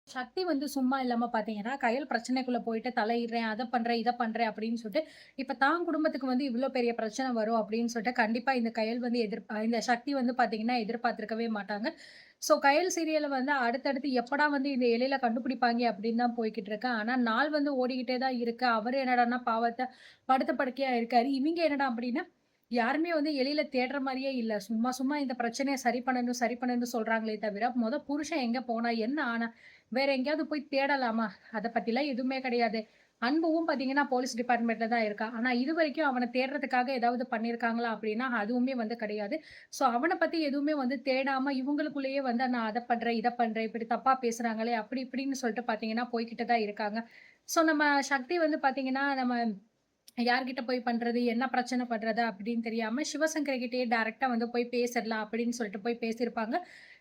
சக்தி வந்து சும்மா இல்லாம பார்த்தீங்கன்னா, கயல் பிரச்சனைக்குள்ள போயிட்டு தலையிடுறேன், அத பண்றேன், இத பண்றேன் அப்படின்னு சொல்லிட்டு, இப்ப தான் குடும்பத்துக்கு வந்து இவ்ளோ பெரிய பிரச்சனை வரும் அப்படின்னு சொல்லிட்டு, கண்டிப்பா இந்த கயல் வந்து இந்த சக்தி வந்து பார்த்தீங்கன்னா, எதிர்பார்த்திருக்கவே மாட்டாங்க. ஸோ கயல் சீரியல வந்து அடுத்தடுத்து எப்படா வந்து இந்த எலில கண்டுபிடிப்பாங்க அப்படின்னு தான் போய்க்கிட்டு இருக்கு. ஆனா நாள் வந்து ஓடிக்கிட்டே தான் இருக்கு. அவரு என்னடான்னா பாவத்த படுத்த படுக்கையா இருக்காரு. இவிங்க என்னடா அப்படின்னா, யாருமே வந்து எலில தேடுற மாரியே இல்ல. சும்மா சும்மா இந்த பிரச்சனைய சரி பண்ணணும், சரி பண்ணணும்னு சொல்றாங்களே தவிர, புருஷன் எங்க போனா? என்ன ஆனா? வேற எங்கேயாவது போய் தேடலாமா? அத பத்திலாம் எதுவுமே கிடையாது. அன்புவும் பார்த்தீங்கன்னா, போலீஸ் டிபார்ட்மெண்ட்ல தான் இருக்கா. ஆனா இதுவரைக்கும் அவன தேடுறதுக்காக ஏதாவது பண்ணியிருக்காங்களா? அப்படின்னா, அதுவுமே வந்து கிடையாது. ஸோ அவன பத்தி எதுவுமே வந்து தேடாம இவங்களுக்குள்ளேயே வந்து நான் அத பண்றேன், இத பண்றேன், இப்படி தப்பா பேசுறாங்களே, அப்படி இப்படின்னு சொல்லிட்டு பார்த்தீங்கன்னா, போய்க்கிட்டு தான் இருக்காங்க. ஸோ நம்ம சக்தி வந்து பார்த்தீங்கன்னா, நம்ம யார்கிட்ட போய் பண்றது? என்ன பிரச்சனை பண்றது? அப்படின்னு தெரியாம சிவசங்கரி கிட்டயே டைரக்ட்டா வந்து போய் பேசிறலாம் அப்படின்னு சொல்லிட்டு போய் பேசியிருப்பாங்க.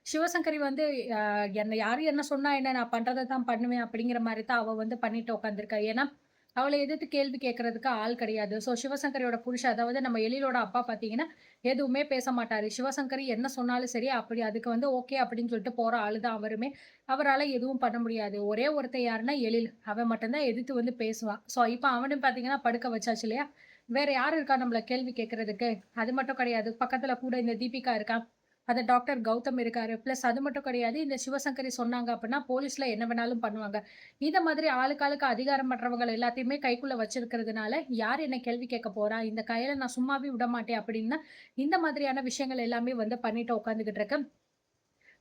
சிவசங்கரி வந்து அ என்ன யாரு என்ன சொன்னா என்ன? நான் பண்றத தான் பண்ணுவேன் அப்படிங்கிற மாரி தான் அவ வந்து பண்ணிட்டு உட்காந்துருக்கா. ஏன்னா, அவள எதிர்த்து கேள்வி கேட்கறதுக்கு ஆள் கிடையாது. ஸோ சிவசங்கரியோட புருஷன் அதாவது நம்ம எழிலோட அப்பா பார்த்தீங்கன்னா, எதுவுமே பேச மாட்டாரு. சிவசங்கரி என்ன சொன்னாலும் சரி, அப்படி அதுக்கு வந்து ஓகே அப்படின்னு சொல்லிட்டு போற ஆளு தான் அவருமே. அவரால எதுவும் பண்ண முடியாது. ஒரே ஒருத்தன் யாருன்னா எழில். அவன் மட்டும் தான் எதிர்த்து வந்து பேசுவான். ஸோ இப்ப அவனையும் பார்த்தீங்கன்னா படுக்க வச்சாச்சு இல்லையா? வேற யாரு இருக்கா நம்மள கேள்வி கேட்கறதுக்கு? அது மட்டும் கிடையாது. பக்கத்துல கூட இந்த தீபிகா இருக்கா. அந்த டாக்டர் கௌதம் இருக்காரு. பிளஸ் அது மட்டும் கிடையாது. இந்த சிவசங்கரி சொன்னாங்க அப்படின்னா, போலீஸ்ல என்ன வேணாலும் பண்ணுவாங்க. இந்த மாதிரி ஆளுக்கு ஆளுக்கு அதிகாரம் பண்றவங்கள எல்லாத்தையுமே கைக்குள்ள வச்சிருக்கிறதுனால, யார் என்ன கேள்வி கேட்க போறா? இந்த கயல நான் சும்மாவே விடமாட்டேன் அப்படின்னு, இந்த மாதிரியான விஷயங்கள் எல்லாமே வந்து பண்ணிட்டு உட்காந்துகிட்டு இருக்கேன்.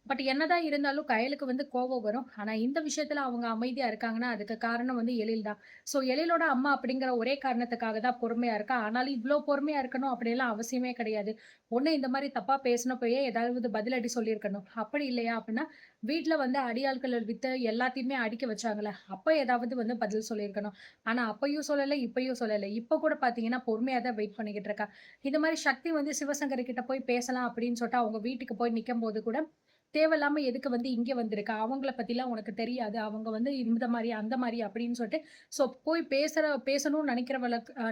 பட் என்னதான் இருந்தாலும் கயலுக்கு வந்து கோவம் வரும். ஆனா இந்த விஷயத்துல அவங்க அமைதியா இருக்காங்கன்னா, அதுக்கு காரணம் வந்து எழில் தான். ஸோ எழிலோட அம்மா அப்படிங்கிற ஒரே காரணத்துக்காக தான் பொறுமையா இருக்கா. ஆனாலும் இவ்ளோ பொறுமையா இருக்கணும் அப்படிலாம் அவசியமே கிடையாது. ஒண்ணு இந்த மாரி தப்பா பேசினப்பயே ஏதாவது பதிலடி சொல்லியிருக்கணும். அப்படி இல்லையா அப்படின்னா, வீட்ல வந்து அடியாட்கள வித்து எல்லாத்தையுமே அடிக்க வச்சாங்கல்ல, அப்ப ஏதாவது வந்து பதில் சொல்லியிருக்கணும். ஆனா அப்பயும் சொல்லல, இப்பயும் சொல்லல. இப்ப கூட பார்த்தீங்கன்னா, பொறுமையா தான் வெயிட் பண்ணிக்கிட்டு இருக்கா. இந்த மாரி சக்தி வந்து சிவசங்கரி கிட்ட போய் பேசலாம் அப்படின்னு சொல்லிட்டு அவங்க வீட்டுக்கு போய் நிக்கும்போது கூட தேவையில்லாம எதுக்கு வந்து இங்க வந்திருக்க? அவங்கள பத்திலாம் உனக்கு தெரியாது. அவங்க வந்து இந்த மாரி, அந்த மாரி அப்படின்னு சொல்லிட்டு, ஸோ போய் பேசணும்னு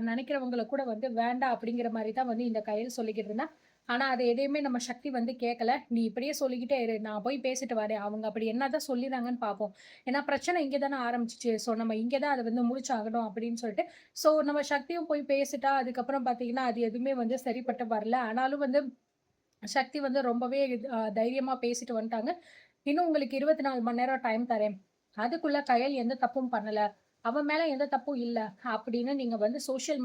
நெனைக்கிறவங்கள கூட வந்து வேண்டாம் அப்படிங்கிற மாரி தான் வந்து இந்த கயல் சொல்லிக்கிட்டு இருந்தா. ஆனா, அத எதையுமே நம்ம சக்தி வந்து கேட்கல. "நீ இப்படியே சொல்லிக்கிட்டே இரு. நான் போய் பேசிட்டு வரேன். அவங்க அப்படி என்னதான் சொல்லிறாங்கன்னு பார்ப்போம். ஏன்னா பிரச்சனை இங்க தானே ஆரம்பிச்சுச்சு. ஸோ நம்ம இங்க தான் அத வந்து முடிச்சாகணும்." அப்படின்னு சொல்லிட்டு, ஸோ நம்ம சக்தியும் போய் பேசிட்டா. அதுக்கப்புறம் பார்த்தீங்கன்னா, அது எதுவுமே வந்து சரிப்பட்டு வரல. ஆனாலும் வந்து சக்தி வந்து ரொம்பவே தைரியமா பேசிட்டு வந்துட்டாங்க. "இன்னும் உங்களுக்கு 24 மணி நேரம் டைம் தரேன். அதுக்குள்ள கயல் எந்த தப்பும் பண்ணல. அவன் மேல எந்த தப்பும் இல்ல. அப்படின்னு நீங்க வந்து சோசியல்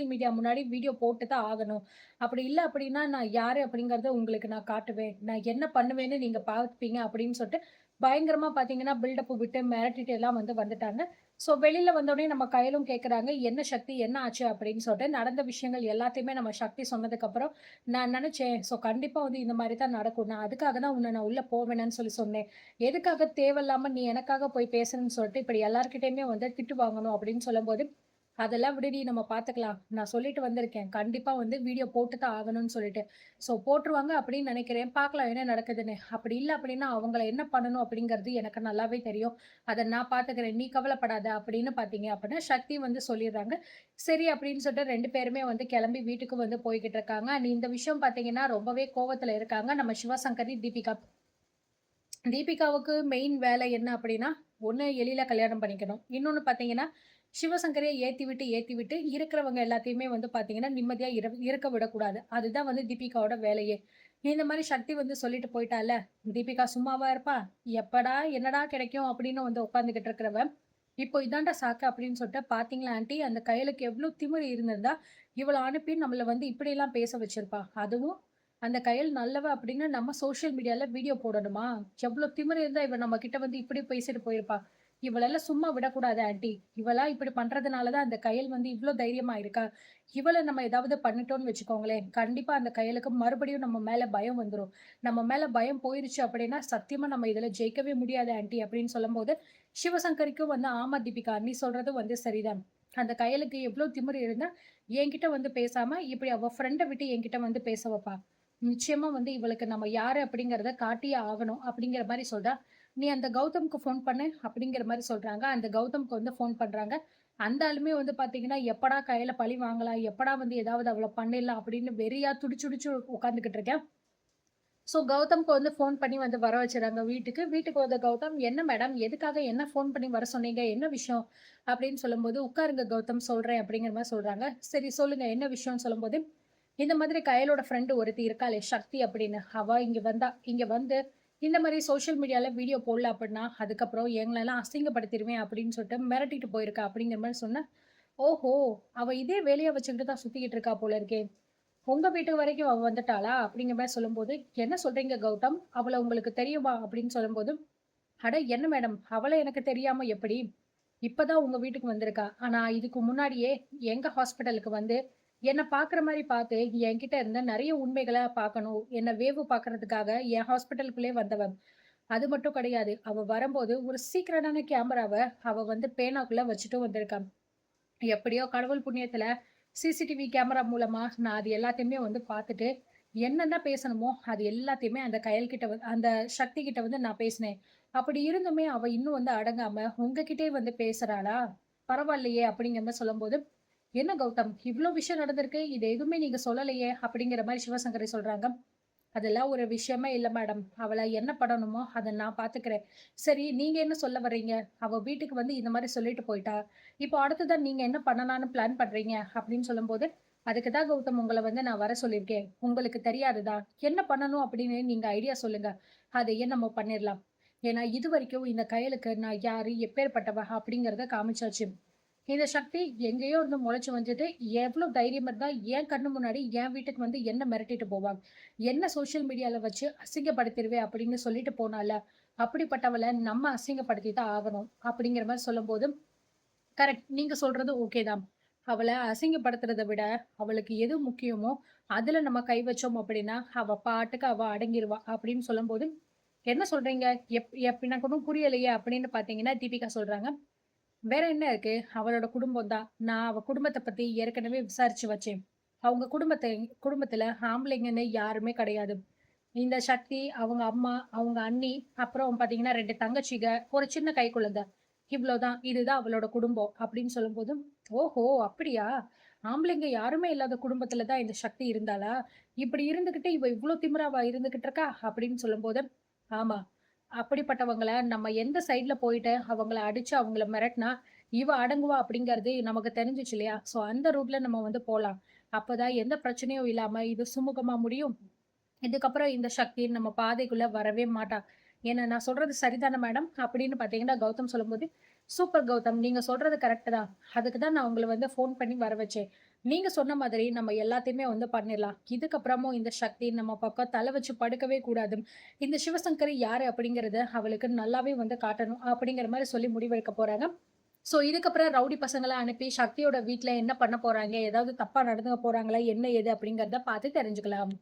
மீடியா முன்னாடி வீடியோ போட்டு தான் ஆகணும். அப்படி இல்ல அப்படின்னா, நான் யாரு அப்படிங்கிறத உங்களுக்கு நான் காட்டுவேன். நான் என்ன பண்ணுவேன்னு நீங்க பார்ப்பீங்க." அப்படின்னு சொல்லிட்டு பயங்கரமா பார்த்தீங்கன்னா, பில்டப் விட்டு மிரட்டிட்டு எல்லாம் வந்து வந்துட்டாங்க. ஸோ வெளில வந்தோனே நம்ம கயலும் கேட்குறாங்க, "என்ன சக்தி என்ன ஆச்சு?" அப்படின்னு சொல்லிட்டு. நடந்த விஷயங்கள் எல்லாத்தையுமே நம்ம சக்தி சொன்னதுக்கப்புறம் நான் நெனச்சேன். ஸோ கண்டிப்பா வந்து இந்த மாரி தான் நடக்கும். நான் அதுக்காக தான் நான் உள்ள போவேணான்னு சொல்லி சொன்னேன். எதுக்காக தேவையில்லாம நீ எனக்காக போய் பேசுறன்னு சொல்லிட்டு, இப்படி எல்லார்கிட்டயுமே வந்து திட்டு வாங்கணும் அப்படின்னு சொல்லும்போது, அதெல்லாம் விடுடி நம்ம பார்த்துக்கலாம். நான் சொல்லிட்டு வந்திருக்கேன். கண்டிப்பா வந்து வீடியோ போட்டு தான் ஆகணும்னு சொல்லிட்டு. ஸோ போட்டுருவாங்க அப்படின்னு நெனைக்கிறேன். பார்க்கலாம் என்ன நடக்குதுன்னு. அப்படி இல்ல அப்படின்னா, அவங்கள என்ன பண்ணணும் அப்படிங்கிறது எனக்கு நல்லாவே தெரியும். அத நான் பார்த்துக்கிறேன். நீ கவலைப்படாத அப்படின்னு பார்த்தீங்க அப்படின்னா, சக்தி வந்து சொல்லிடுறாங்க. சரி அப்படின்னு சொல்லிட்டு 2 பேருமே வந்து கிளம்பி வீட்டுக்கு வந்து போய்க்கிட்டு இருக்காங்க. அண்ட் இந்த விஷயம் பார்த்தீங்கன்னா, ரொம்பவே கோவத்துல இருக்காங்க. நம்ம சிவசங்கரி, தீபிகா. தீபிகாவுக்கு மெயின் வேலை என்ன அப்படின்னா, ஒண்ணு எளில கல்யாணம் பண்ணிக்கணும். இன்னொன்னு பார்த்தீங்கன்னா, சிவசங்கரிய ஏத்தி விட்டு இருக்கிறவங்க எல்லாத்தையுமே வந்து பார்த்தீங்கன்னா, நிம்மதியா இருக்க விடக்கூடாது. அதுதான் வந்து தீபிகாவோட வேலையே. இந்த மாரி சக்தி வந்து சொல்லிட்டு போயிட்டால்ல, தீபிகா சும்மாவா இருப்பா? எப்படா என்னடா கிடைக்கும் அப்படின்னு வந்து உட்காந்துகிட்டு இருக்கிறவ, இப்போ இதான்டா சாக்கு அப்படின்னு சொல்லிட்டு, "பாத்தீங்களா ஆன்டி அந்த கயலுக்கு எவ்ளோ திமிரு இருந்திருந்தா, இவள அனுப்பி நம்மள வந்து இப்படியெல்லாம் பேச வச்சிருப்பா. அதுவும் அந்த கயல் நல்லவ அப்படின்னு நம்ம சோசியல் மீடியால வீடியோ போடணுமா? எவ்ளோ திமிரு இருந்தா இவ நம்ம கிட்ட வந்து இப்படி பேசிட்டு போயிருப்பா. இவளெல்லாம் சும்மா விடக்கூடாது ஆன்டி. இவளா இப்படி பண்றதுனால தான் அந்த கயல் வந்து இவ்ளோ தைரியமா இருக்கா. இவள நம்ம ஏதாவது பண்ணிட்டோம்னு வச்சுக்கோங்களேன், கண்டிப்பா அந்த கயலுக்கு மறுபடியும் நம்ம மேல பயம் வந்துரும். நம்ம மேல பயம் போயிருச்சு அப்படின்னா, சத்தியமா நம்ம இதுல ஜெயிக்கவே முடியாது ஆன்டி அப்படின்னு சொல்லும்போது, சிவசங்கரிக்கும் வந்து ஆமா தீபிகா, நீ சொல்றதும் வந்து சரிதான். அந்த கயலுக்கு எவ்ளோ திமிரு இருந்தா, என்கிட்ட வந்து பேசாம, இப்படி அவ ஃப்ரெண்ட விட்டு என்கிட்ட வந்து பேச வப்பா. நிச்சயமா வந்து இவளுக்கு நம்ம யாரு அப்படிங்கிறத காட்டியே ஆகணும் அப்படிங்கிற மாரி சொல்றா. "நீ அந்த கௌதம்க்கு ஃபோன் பண்ணு" அப்படிங்கிற மாரி சொல்றாங்க. அந்த கௌதம்க்கு வந்து ஃபோன் பண்றாங்க. அந்த ஆளுமே வந்து பார்த்தீங்கன்னா, எப்படா கையில பழி வாங்கலாம்? எப்படா வந்து ஏதாவது அவள பண்ணிடலாம்? அப்படின்னு வெறியா துடிச்சு துடிச்சு உட்கார்ந்துகிட்டு இருக்கேன். ஸோ கௌதம்க்கு வந்து ஃபோன் பண்ணி வந்து வர வச்சுறாங்க வீட்டுக்கு. வீட்டுக்கு வந்த கௌதம், "என்ன மேடம்? எதுக்காக என்ன ஃபோன் பண்ணி வர சொன்னீங்க? என்ன விஷயம்?" அப்படின்னு சொல்லும்போது, "உட்காருங்க கௌதம் சொல்றேன்." அப்படிங்கிற மாரி சொல்றாங்க. சரி சொல்லுங்க என்ன விஷயம்னு சொல்லும்போது, இந்த மாதிரி கயலோட ஃப்ரெண்ட் ஒருத்தி இருக்காளே சக்தி அப்படின்னு. அவ இங்க வந்தா. இங்க வந்து இந்த மாரி சோசியல் மீடியால வீடியோ போடல அப்படின்னா, அதுக்கப்புறம் எங்களலாம் அசிங்கப்படுத்திருவேன் அப்படின்னு சொல்லிட்டு மிரட்டிட்டு போயிருக்கா அப்படிங்கிற மாரி சொன்னேன். ஓஹோ! அவ இதே வேலையா வச்சுக்கிட்டு தான் சுத்திக்கிட்டு இருக்கா போல இருக்கே. உங்க வீட்டு வரைக்கும் அவ வந்துட்டாளா? அப்படிங்கிற மாரி சொல்லும்போது, "என்ன சொல்றீங்க கௌதம்? அவள உங்களுக்கு தெரியுமா?" அப்படின்னு சொல்லும்போது, "அட என்ன மேடம், அவள எனக்கு தெரியாம எப்படி? இப்ப தான் உங்க வீட்டுக்கு வந்திருக்கா. ஆனா இதுக்கு முன்னாடியே எங்க ஹாஸ்பிட்டலுக்கு வந்து என்ன பார்க்குற மாரி பார்த்து, என்கிட்ட இருந்த நெறைய உண்மைகள பார்க்கணும். என்ன வேவு பார்க்கறதுக்காக என் ஹாஸ்பிட்டலுக்குள்ளயே வந்தவ. அது மட்டும் கிடையாது. அவ வரம்போது ஒரு சீக்ரெட்டான கேமராவ அவ வந்து பேனாக்குள்ள வச்சுட்டும் வந்திருக்கா. எப்படியோ கடவுள் புண்ணியத்துல சிசிடிவி கேமரா மூலமா நான் அது எல்லாத்தையுமே வந்து பார்த்துட்டு, என்னென்ன பேசணுமோ அது எல்லாத்தையுமே அந்த கயல் கிட்ட அந்த சக்தி கிட்ட வந்து நான் பேசினேன். அப்படி இருந்துமே அவ இன்னும் வந்து அடங்காம உங்ககிட்டயே வந்து பேசுறாளா? பரவாயில்லையே! அப்படிங்கிற மாரி சொல்லும்போது, "என்ன கௌதம் இவ்ளோ விஷயம் நடந்திருக்கு. இத எதுவுமே நீங்க சொல்லலையே!" அப்படிங்கிற மாரி சிவசங்கரி சொல்றாங்க. அதெல்லாம் ஒரு விஷயமே இல்ல மேடம். அவள என்ன பண்ணணுமோ அத நான் பார்த்துக்கிறேன். சரி நீங்க என்ன சொல்ல வர்றீங்க? அவ வீட்டுக்கு வந்து இந்த மாரி சொல்லிட்டு போயிட்டா. இப்போ அடுத்ததா நீங்க என்ன பண்ணலான்னு பிளான் பண்றீங்க? அப்படின்னு சொல்லும்போது, அதுக்கு தான் கௌதம் உங்கள வந்து நான் வர சொல்லியிருக்கேன். உங்களுக்கு தெரியாததா? என்ன பண்ணணும் அப்படின்னு நீங்க ஐடியா சொல்லுங்க. அதையே நம்ம பண்ணிரலாம். ஏன்னா இதுவரைக்கும் இந்த கயலுக்கு நான் யாரு? எப்பேர்ப்பட்டவ? அப்படிங்கிறத காமிச்சாச்சு. இந்த சக்தி எங்கேயோ இருந்து முளைச்சு வந்துட்டு, எவ்ளோ தைரியம் இருந்தா என் கண்ணு முன்னாடி என் வீட்டுக்கு வந்து என்ன மிரட்டிட்டு போவா? என்ன சோசியல் மீடியால வச்சு அசிங்கப்படுத்திருவேன் அப்படின்னு சொல்லிட்டு போனால்ல. அப்படிப்பட்டவள நம்ம அசிங்கப்படுத்தி தான் ஆகணும். அப்படிங்கிற மாரி சொல்லும்போது, கரெக்ட். நீங்க சொல்றது ஓகே தான். அவள அசிங்கப்படுத்துறத விட, அவளுக்கு எது முக்கியமோ, அதுல நம்ம கை வச்சோம் அப்படின்னா, அவ பாட்டுக்கு அவ அடங்கிருவா. அப்படின்னு சொல்லும்போது, "என்ன சொல்றீங்க? எனக்கு ஒன்னும் புரியலையே" அப்படின்னு பார்த்தீங்கன்னா, தீபிகா சொல்றாங்க. வேற என்ன இருக்கு? அவளோட குடும்பம் தான். நான் அவ குடும்பத்த பத்தி ஏற்கனவே விசாரிச்சு வச்சேன். அவங்க குடும்பத்துல ஆம்பளைங்கன்னு யாருமே கிடையாது. இந்த சக்தி, அவங்க அம்மா, அவங்க அண்ணி, அப்புறம் பார்த்தீங்கன்னா 2 தங்கச்சிக, ஒரு சின்ன கைக்குழந்தை. இவ்ளோதான். இதுதான் அவளோட குடும்பம். அப்படின்னு சொல்லும்போது, ஓஹோ! அப்படியா? ஆம்பளைங்க யாருமே இல்லாத குடும்பத்துல தான் இந்த சக்தி இருந்தாளா? இப்படி இருந்துகிட்டு இவ இவ்ளோ திமிராவா இருந்துகிட்டு இருக்கா? அப்படின்னு சொல்லும்போது, ஆமா. அப்படிப்பட்டவங்கள நம்ம எந்த சைட்ல போயிட்டு அவங்கள அடிச்சு அவங்கள மிரட்டுனா, இவ அடங்குவா அப்படிங்கிறது நமக்கு தெரிஞ்சுச்சு இல்லையா? ஸோ அந்த ரூட்ல நம்ம வந்து போலாம். அப்பதான் எந்த பிரச்சனையும் இல்லாம இது சுமூகமா முடியும். இதுக்கப்புறம் இந்த சக்தி நம்ம பாதைக்குள்ள வரவே மாட்டா. ஏன்னா நான் சொல்றது சரிதானே மேடம்? அப்படின்னு பார்த்தீங்கன்னா, கௌதம் சொல்லும்போது, சூப்பர் கௌதம். நீங்க சொல்றது கரெக்ட் தான். அதுக்கு தான் நான் உங்கள வந்து ஃபோன் பண்ணி வர வச்சேன். நீங்க சொன்ன மாதிரி நம்ம எல்லாத்தையுமே வந்து பண்ணிரலாம். இதுக்கப்புறமும் இந்த சக்தி நம்ம பக்கம் தல வச்சு படுக்கவே கூடாது. இந்த சிவசங்கரி யாரு அப்படிங்கிறத அவளுக்கு நல்லாவே வந்து காட்டணும். அப்படிங்கிற மாரி சொல்லி முடிவெடுக்க போறாங்க. ஸோ இதுக்கப்புறம் ரவுடி பசங்கள அனுப்பி சக்தியோட வீட்ல என்ன பண்ண போறாங்க? ஏதாவது தப்பா நடந்துக்க போறாங்களா? என்ன ஏது அப்படிங்கிறத பார்த்து தெரிஞ்சுக்கலாம்.